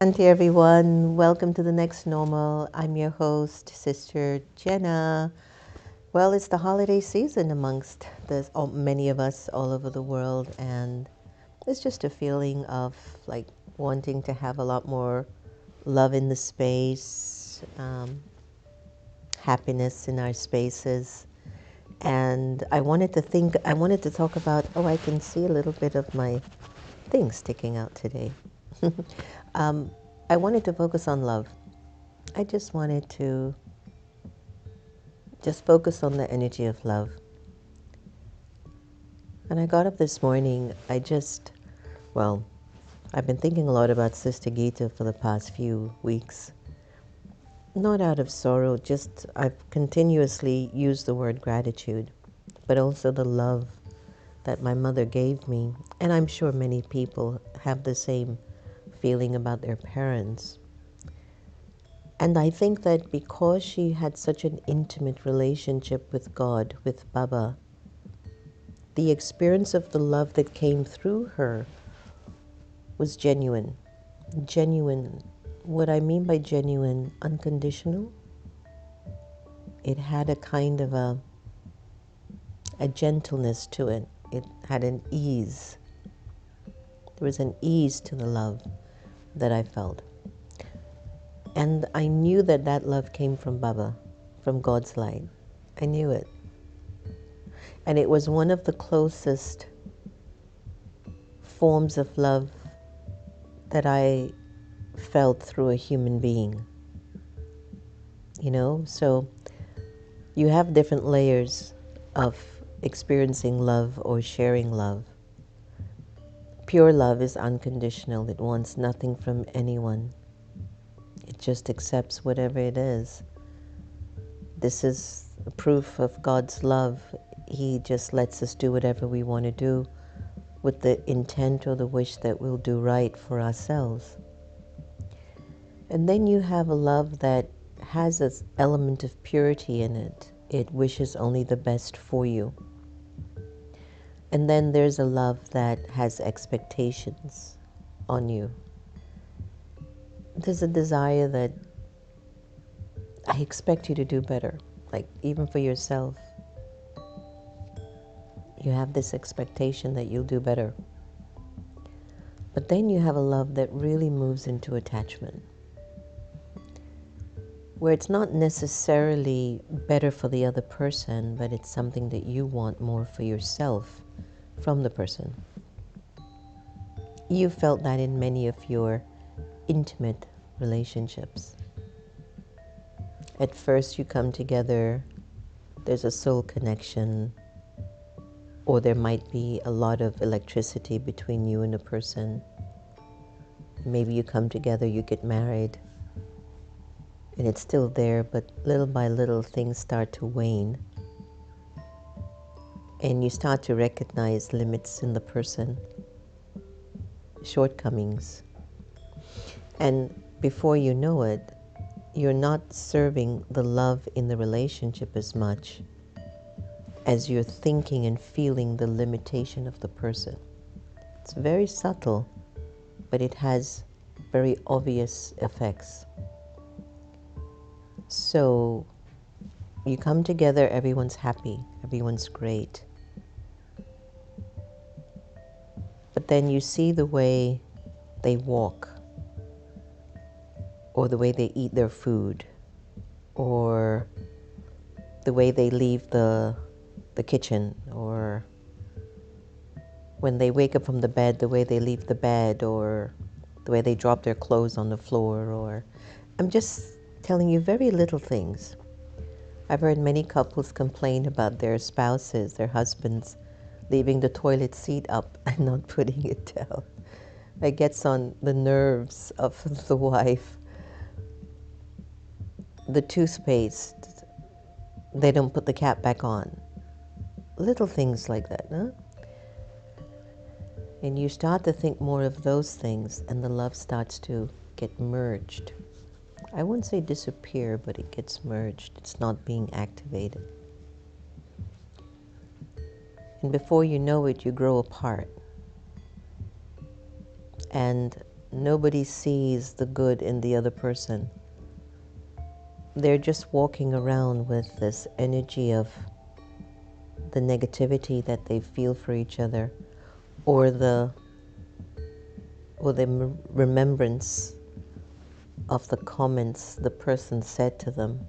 Auntie everyone, welcome to the next normal. I'm your host, Sister Jenna. Well, it's the holiday season amongst many of us all over the world, and it's just a feeling of like wanting to have a lot more love in the space, happiness in our spaces. And I wanted to talk about, I can see a little bit of my thing sticking out today. um, I wanted to focus on love. I just wanted to just focus on the energy of love. And I got up this morning, well, I've been thinking a lot about Sister Gita for the past few weeks. Not out of sorrow, just I've continuously used the word gratitude, but also the love that my mother gave me. And I'm sure many people have the same feeling about their parents. And I think that because she had such an intimate relationship with God, with Baba, the experience of the love that came through her was genuine. Genuine. What I mean by genuine, unconditional. It had a kind of a gentleness to it. It had an ease. There was an ease to the love that I felt. And I knew that that love came from Baba, from God's light. I knew it. And it was one of the closest forms of love that I felt through a human being. So you have different layers of experiencing love or sharing love. Pure love is unconditional. It wants nothing from anyone. It just accepts whatever it is. This is a proof of God's love. He just lets us do whatever we want to do with the intent or the wish that we'll do right for ourselves. And then you have a love that has an element of purity in it. It wishes only the best for you. And then there's a love that has expectations on you. There's a desire that I expect you to do better, like even for yourself. You have this expectation that you'll do better. But then you have a love that really moves into attachment, where it's not necessarily better for the other person, but it's something that you want more for yourself from the person. You felt that in many of your intimate relationships. At first you come together, there's a soul connection, or there might be a lot of electricity between you and a person. Maybe you come together, you get married, and it's still there, but little by little things start to wane. And you start to recognize limits in the person, shortcomings. And before you know it, you're not serving the love in the relationship as much as you're thinking and feeling the limitation of the person. It's very subtle, but it has very obvious effects. So you come together, everyone's happy, everyone's great. But then you see the way they walk, or the way they eat their food, or the way they leave the kitchen, or when they wake up from the bed, the way they leave the bed, or the way they drop their clothes on the floor, or I'm just telling you very little things. I've heard many couples complain about their spouses, their husbands, leaving the toilet seat up and not putting it down. It gets on the nerves of the wife. The toothpaste, they don't put the cap back on. Little things like that, huh? And you start to think more of those things, and the love starts to get merged. I wouldn't say disappear, but it gets merged. It's not being activated. And before you know it, you grow apart. And nobody sees the good in the other person. They're just walking around with this energy of the negativity that they feel for each other, or the remembrance of the comments the person said to them.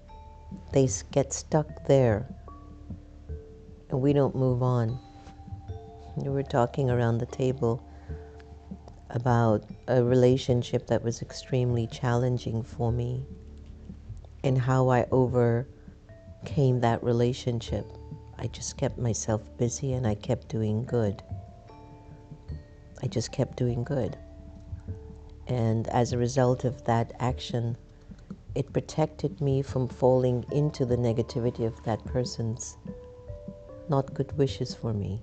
They get stuck there, and we don't move on. We were talking around the table about a relationship that was extremely challenging for me and how I overcame that relationship. I just kept myself busy and I kept doing good. I just kept doing good. And as a result of that action, it protected me from falling into the negativity of that person's not good wishes for me.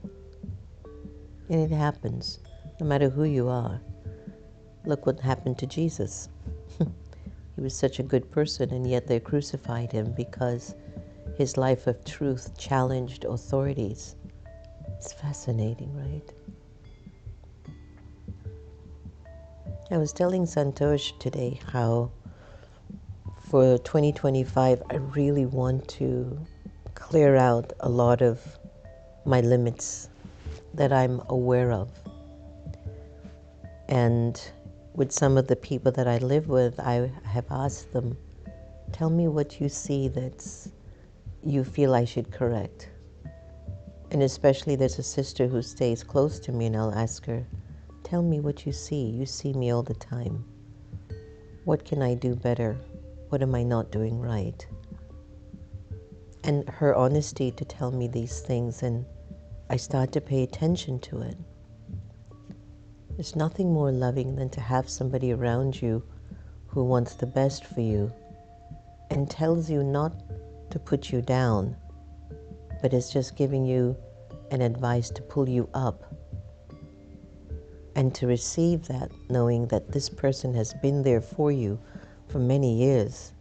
And it happens, no matter who you are. Look what happened to Jesus. He was such a good person, and yet they crucified him because his life of truth challenged authorities. It's fascinating, right? I was telling Santosh today how for 2025, I really want to clear out a lot of my limits that I'm aware of. And with some of the people that I live with, I have asked them, tell me what you see that's you feel I should correct. And especially there's a sister who stays close to me, and I'll ask her, tell me what you see. You see me all the time. What can I do better? What am I not doing right? And her honesty to tell me these things, and I start to pay attention to it. There's nothing more loving than to have somebody around you who wants the best for you and tells you not to put you down, but is just giving you an advice to pull you up, and to receive that knowing that this person has been there for you for many years.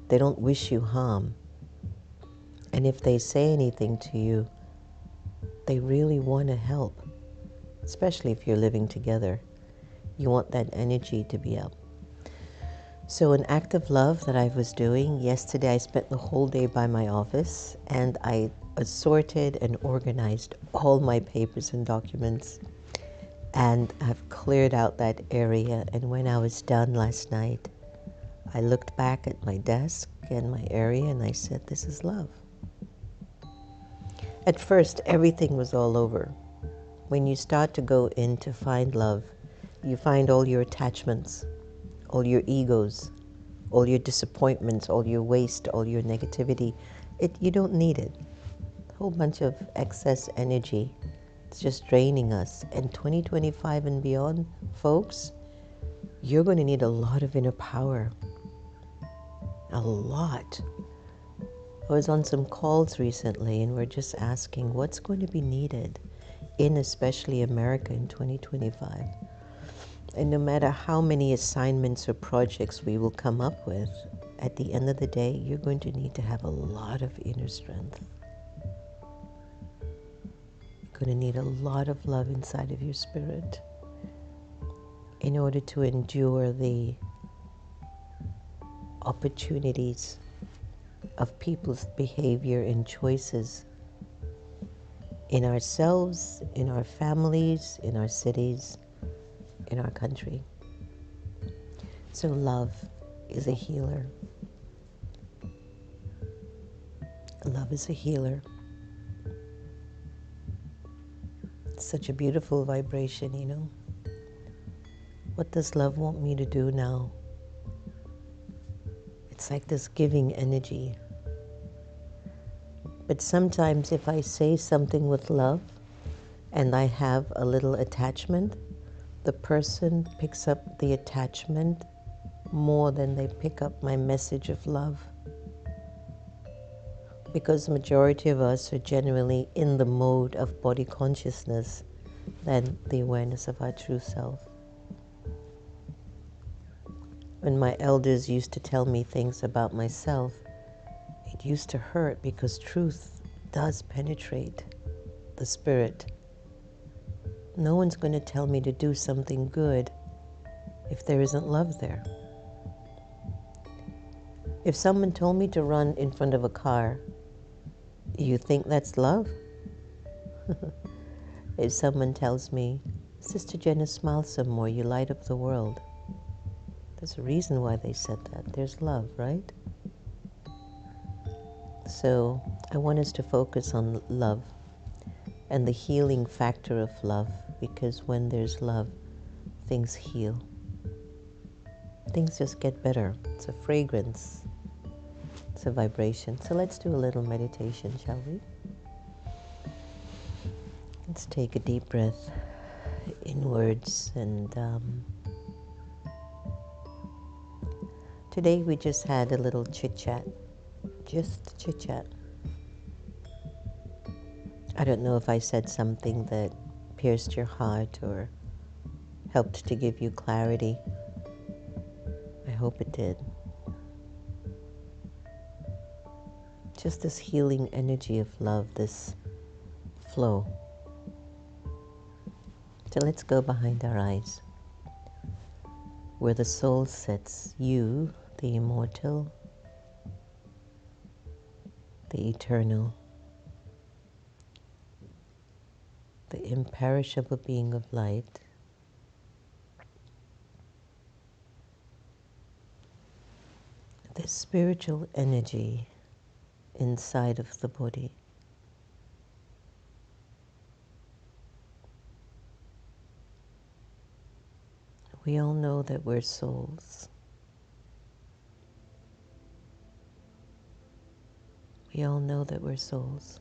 They don't wish you harm. And if they say anything to you, they really want to help, especially if you're living together. You want that energy to be up. So an act of love that I was doing yesterday, I spent the whole day by my office, and I assorted and organized all my papers and documents, and I've cleared out that area. And when I was done last night, I looked back at my desk and my area, and I said, this is love. At first, everything was all over. When you start to go in to find love, you find all your attachments, all your egos, all your disappointments, all your waste, all your negativity. You don't need it. A whole bunch of excess energy. It's just draining us. And 2025 and beyond, folks, you're going to need a lot of inner power. A lot. I was on some calls recently, and we're just asking what's going to be needed in especially America in 2025. And no matter how many assignments or projects we will come up with, at the end of the day, you're going to need to have a lot of inner strength. You're going to need a lot of love inside of your spirit in order to endure the opportunities of people's behavior and choices in ourselves, in our families, in our cities, in our country. So love is a healer. Love is a healer. It's such a beautiful vibration, you know. What does love want me to do now? It's like this giving energy. But sometimes if I say something with love and I have a little attachment, the person picks up the attachment more than they pick up my message of love. Because the majority of us are generally in the mode of body consciousness than the awareness of our true self. When my elders used to tell me things about myself, it used to hurt because truth does penetrate the spirit. No one's going to tell me to do something good if there isn't love there? If someone told me to run in front of a car, you think that's love? If someone tells me, Sister Jenna, smile some more, you light up the world. There's a reason why they said that. There's love, right? So I want us to focus on love and the healing factor of love, because when there's love, things heal. Things just get better. It's a fragrance. It's a vibration. So let's do a little meditation, shall we? Let's take a deep breath inwards. And today we just had a little chit-chat. Just chit-chat. I don't know if I said something that pierced your heart or helped to give you clarity. I hope it did. Just this healing energy of love, this flow. So let's go behind our eyes, where the soul sits, you, the immortal, the eternal, the imperishable being of light, the spiritual energy inside of the body. We all know that we're souls. We all know that we're souls.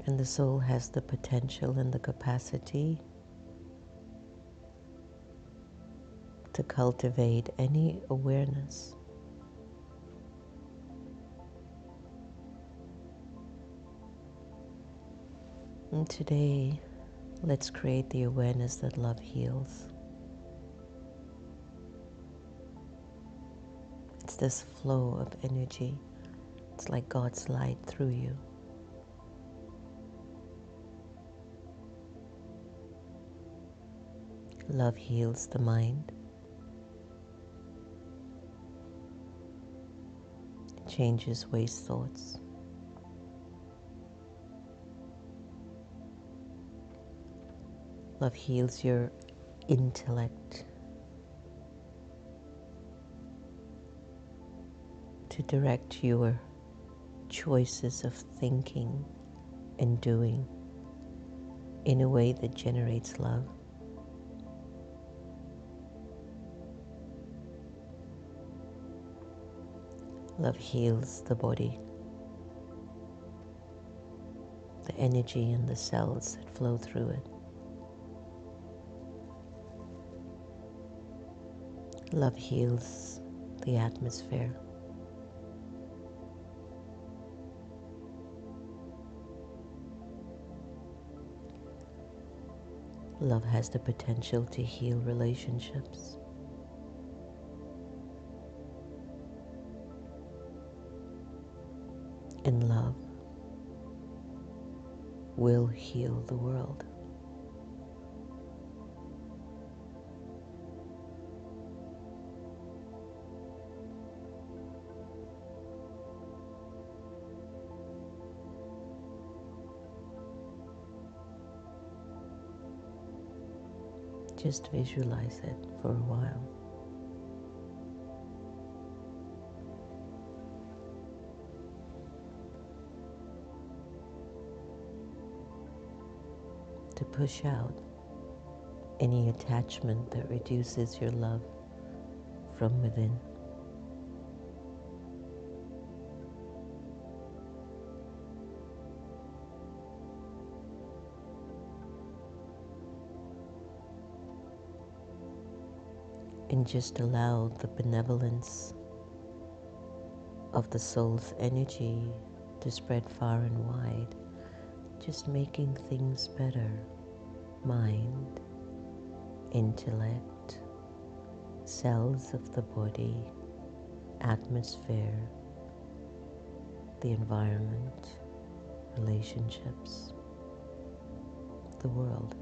And the soul has the potential and the capacity to cultivate any awareness. And today, let's create the awareness that love heals. It's this flow of energy. It's like God's light through you. Love heals the mind. It changes waste thoughts. Love heals your intellect to direct your choices of thinking and doing in a way that generates love. Love heals the body, the energy and the cells that flow through it. Love heals the atmosphere. Love has the potential to heal relationships. And love will heal the world. Just visualize it for a while. To push out any attachment that reduces your love from within. And just allow the benevolence of the soul's energy to spread far and wide, just making things better. Mind, intellect, cells of the body, atmosphere, the environment, relationships, the world.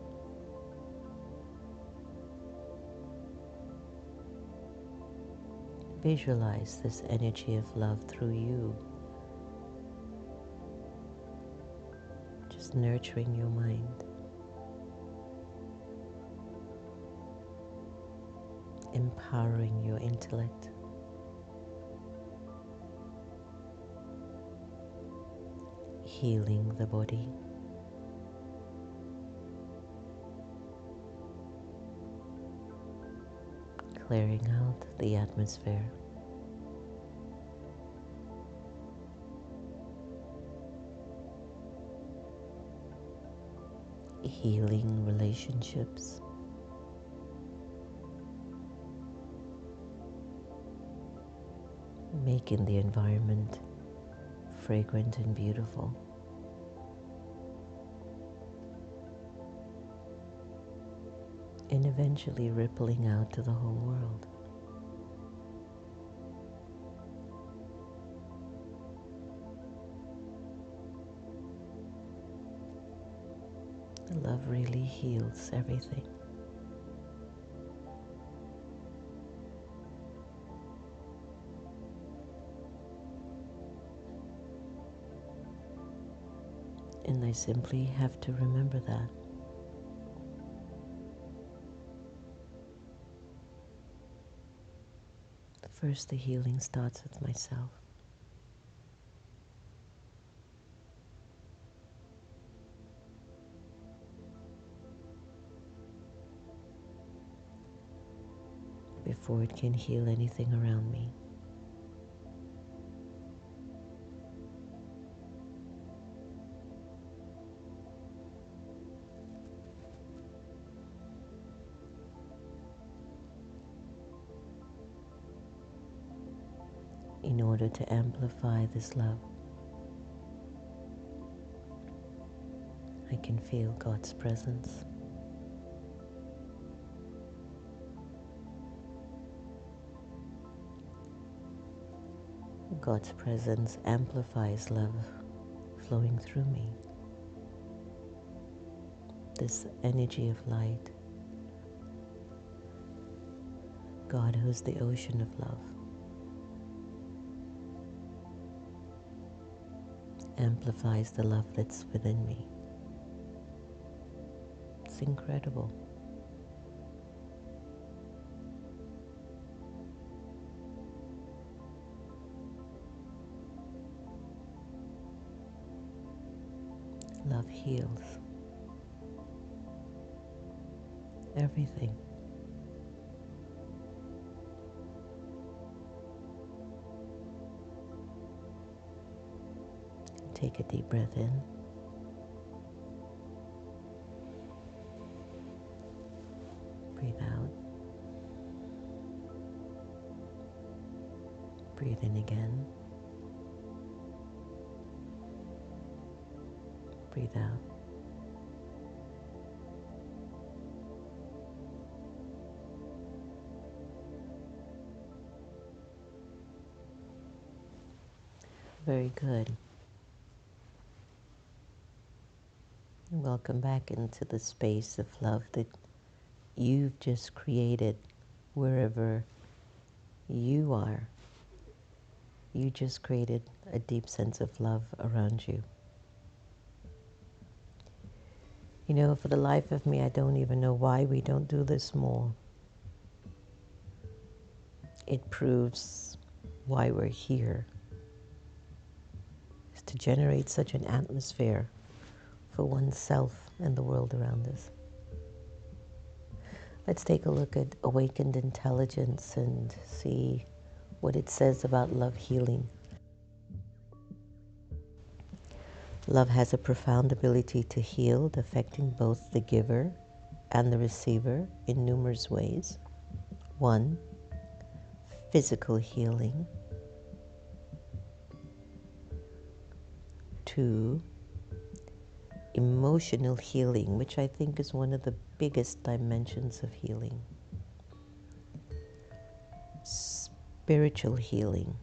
Visualize this energy of love through you, just nurturing your mind, empowering your intellect, healing the body, clearing out the atmosphere. Healing relationships, making the environment fragrant and beautiful. And eventually rippling out to the whole world. Love really heals everything. And I simply have to remember that. First, the healing starts with myself. Before it can heal anything around me. In order to amplify this love, I can feel God's presence. God's presence amplifies love flowing through me. This energy of light. God, who's the ocean of love, amplifies the love that's within me. It's incredible. Love heals everything. Take a deep breath in. Breathe out. Breathe in again. Breathe out. Very good. Welcome back into the space of love that you've just created wherever you are. You just created a deep sense of love around you. You know, for the life of me, I don't even know why we don't do this more. It proves why we're here, is to generate such an atmosphere for oneself and the world around us. Let's take a look at awakened intelligence and see what it says about love healing. Love has a profound ability to heal, affecting both the giver and the receiver in numerous ways. 1, physical healing. 2, emotional healing, which I think is one of the biggest dimensions of healing. Spiritual healing.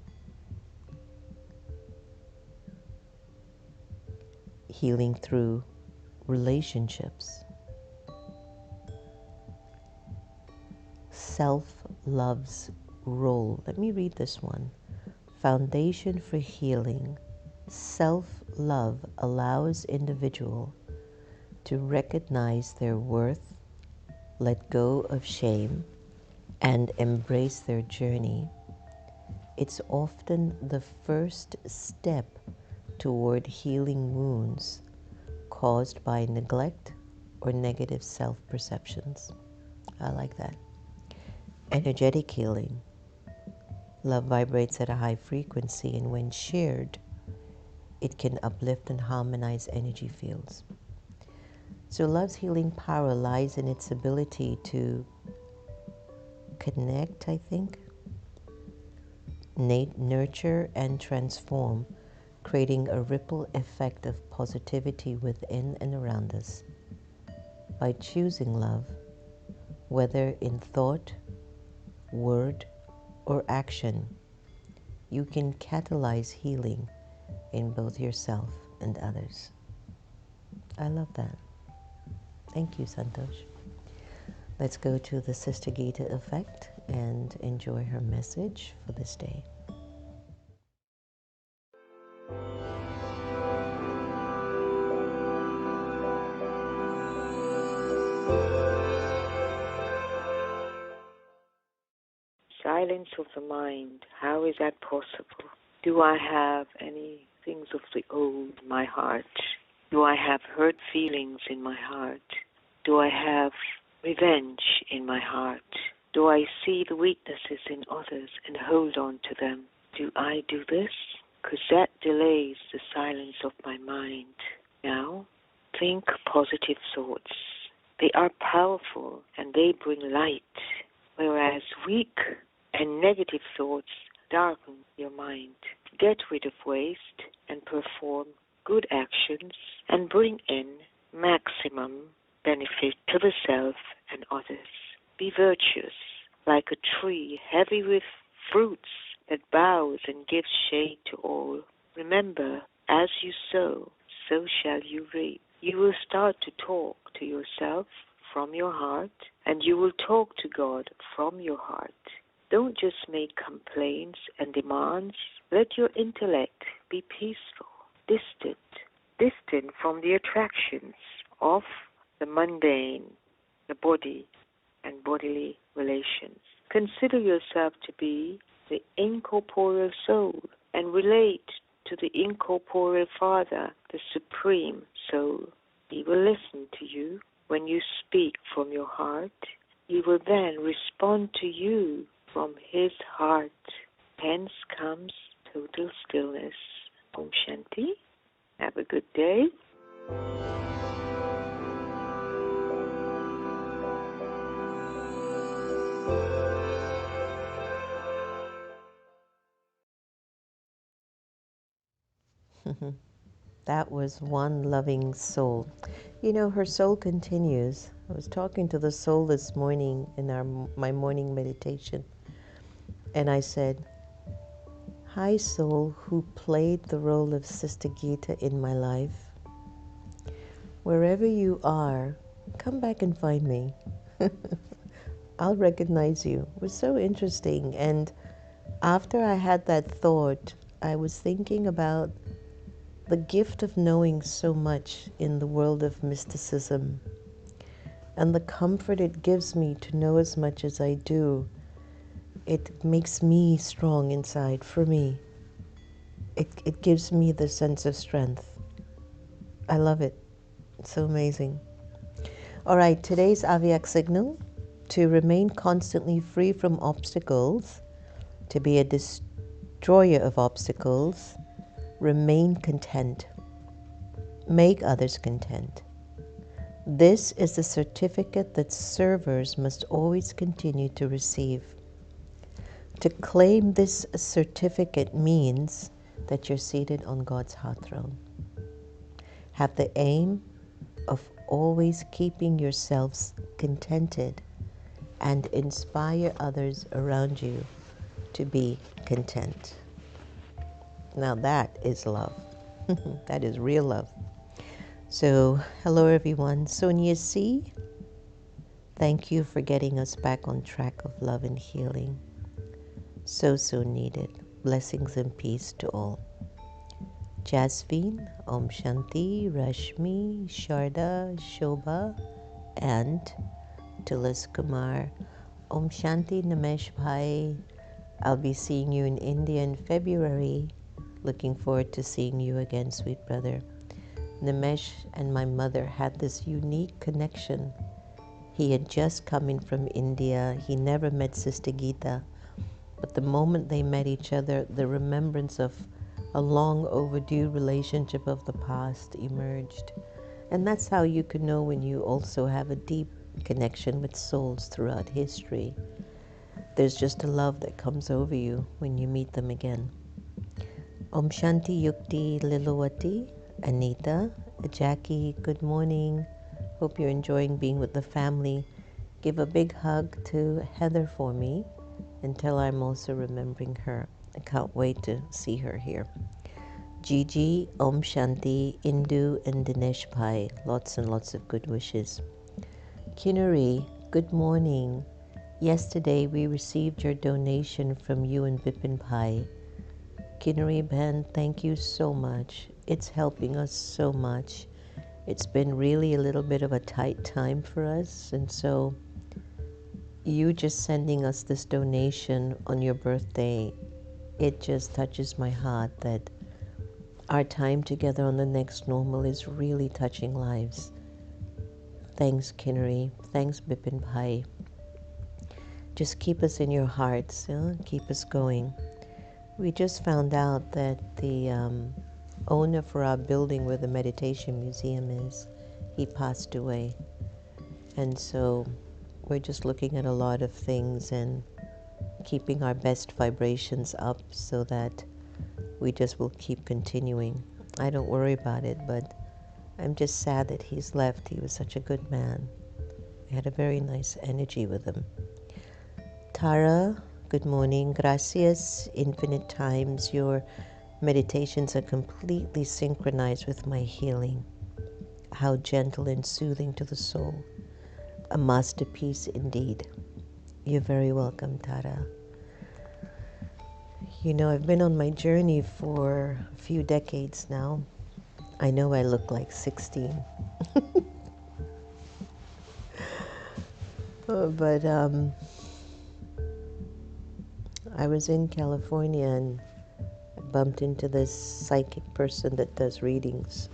healing through relationships. Self-love's role. Let me read this one. Foundation for healing. Self-love allows individual to recognize their worth, let go of shame, and embrace their journey. It's often the first step toward healing wounds caused by neglect or negative self-perceptions. I like that. Energetic healing. Love vibrates at a high frequency, and when shared, it can uplift and harmonize energy fields. So love's healing power lies in its ability to connect, I think, nurture, and transform, creating a ripple effect of positivity within and around us. By choosing love, whether in thought, word, or action, you can catalyze healing in both yourself and others. I love that. Thank you, Santosh. Let's go to the Sister Gita effect and enjoy her message for this day. Silence of the mind. How is that possible? Do I have any things of the old in my heart? Do I have hurt feelings in my heart? Do I have revenge in my heart? Do I see the weaknesses in others and hold on to them? Do I do this? Because that delays the silence of my mind. Now, think positive thoughts. They are powerful and they bring light, whereas weak and negative thoughts darken your mind. Get rid of waste and perform good actions and bring in maximum benefit to the self and others. Be virtuous, like a tree heavy with fruits that bows and gives shade to all. Remember, as you sow, so shall you reap. You will start to talk to yourself from your heart, and you will talk to God from your heart. Don't just make complaints and demands. Let your intellect be peaceful, distant from the attractions of the mundane, the body, and bodily relations. Consider yourself to be the incorporeal soul and relate to the incorporeal Father, the Supreme Soul. He will listen to you when you speak from your heart. He will then respond to you from his heart. Hence comes total stillness. Om Shanti. Have a good day. That was one loving soul. You know, her soul continues. I was talking to the soul this morning in my morning meditation, and I said, "Hi, soul who played the role of Sister Gita in my life. Wherever you are, come back and find me. I'll recognize you." It was so interesting. And after I had that thought, I was thinking about the gift of knowing so much in the world of mysticism and the comfort it gives me to know as much as I do. It makes me strong inside. For me, it gives me the sense of strength. I love it. It's so amazing. All right, today's Avyak signal: to remain constantly free from obstacles, to be a destroyer of obstacles. Remain content. Make others content. This is the certificate that servers must always continue to receive. To claim this certificate means that you're seated on God's heart throne. Have the aim of always keeping yourselves contented and inspire others around you to be content. Now that is love. That is real love. So, hello everyone. Sonia C., thank you for getting us back on track of love and healing. So needed. Blessings and peace to all. Jasveen, Om Shanti, Rashmi, Sharda, Shobha, and Tulas Kumar. Om Shanti, Namesh Bhai. I'll be seeing you in India in February. Looking forward to seeing you again, sweet brother. Nimesh and my mother had this unique connection. He had just come in from India. He never met Sister Geeta. But the moment they met each other, the remembrance of a long overdue relationship of the past emerged. And that's how you can know when you also have a deep connection with souls throughout history. There's just a love that comes over you when you meet them again. Om Shanti Yukti Lilawati, Anita, Jackie, good morning. Hope you're enjoying being with the family. Give a big hug to Heather for me and tell I'm also remembering her. I can't wait to see her here. Gigi, Om Shanti, Indu, and Dinesh Pai. Lots and lots of good wishes. Kinnari, good morning. Yesterday we received your donation from you and Vipin Pai. Kinnari Ben, thank you so much. It's helping us so much. It's been really a little bit of a tight time for us, and so you just sending us this donation on your birthday, it just touches my heart that our time together on the next normal is really touching lives. Thanks, Kinnari. Thanks, Bipin Bhai. Just keep us in your hearts. Keep us going. We just found out that the owner for our building where the meditation museum is, he passed away. And so we're just looking at a lot of things and keeping our best vibrations up so that we just will keep continuing. I don't worry about it, but I'm just sad that he's left. He was such a good man. We had a very nice energy with him. Tara, good morning. Gracias, infinite times. Your meditations are completely synchronized with my healing. How gentle and soothing to the soul. A masterpiece indeed. You're very welcome, Tara. You know, I've been on my journey for a few decades now. I know I look like 16. But I was in California and I bumped into this psychic person that does readings.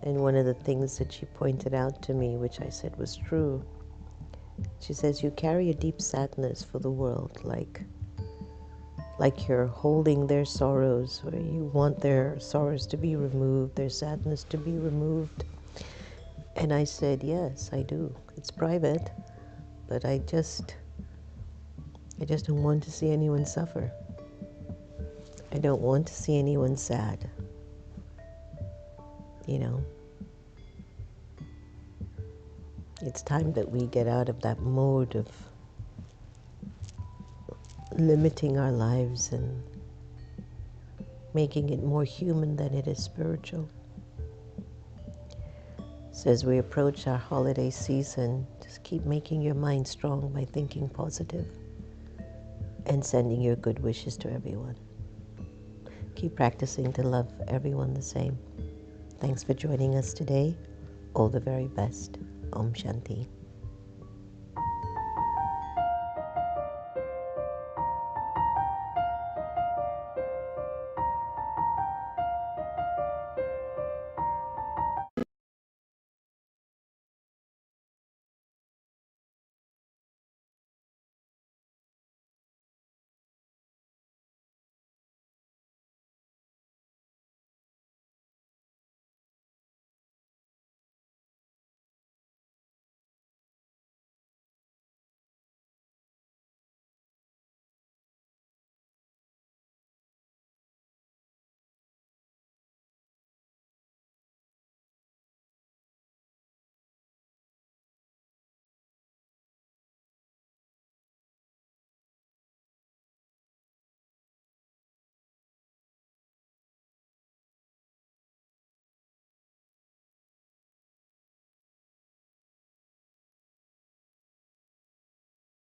And one of the things that she pointed out to me, which I said was true, she says, you carry a deep sadness for the world, like you're holding their sorrows, or you want their sorrows to be removed, their sadness to be removed. And I said, yes, I do. It's private, but I just don't want to see anyone suffer. I don't want to see anyone sad. You know, it's time that we get out of that mode of limiting our lives and making it more human than it is spiritual. So as we approach our holiday season, just keep making your mind strong by thinking positive and sending your good wishes to everyone. Keep practicing to love everyone the same. Thanks for joining us today. All the very best. Om Shanti.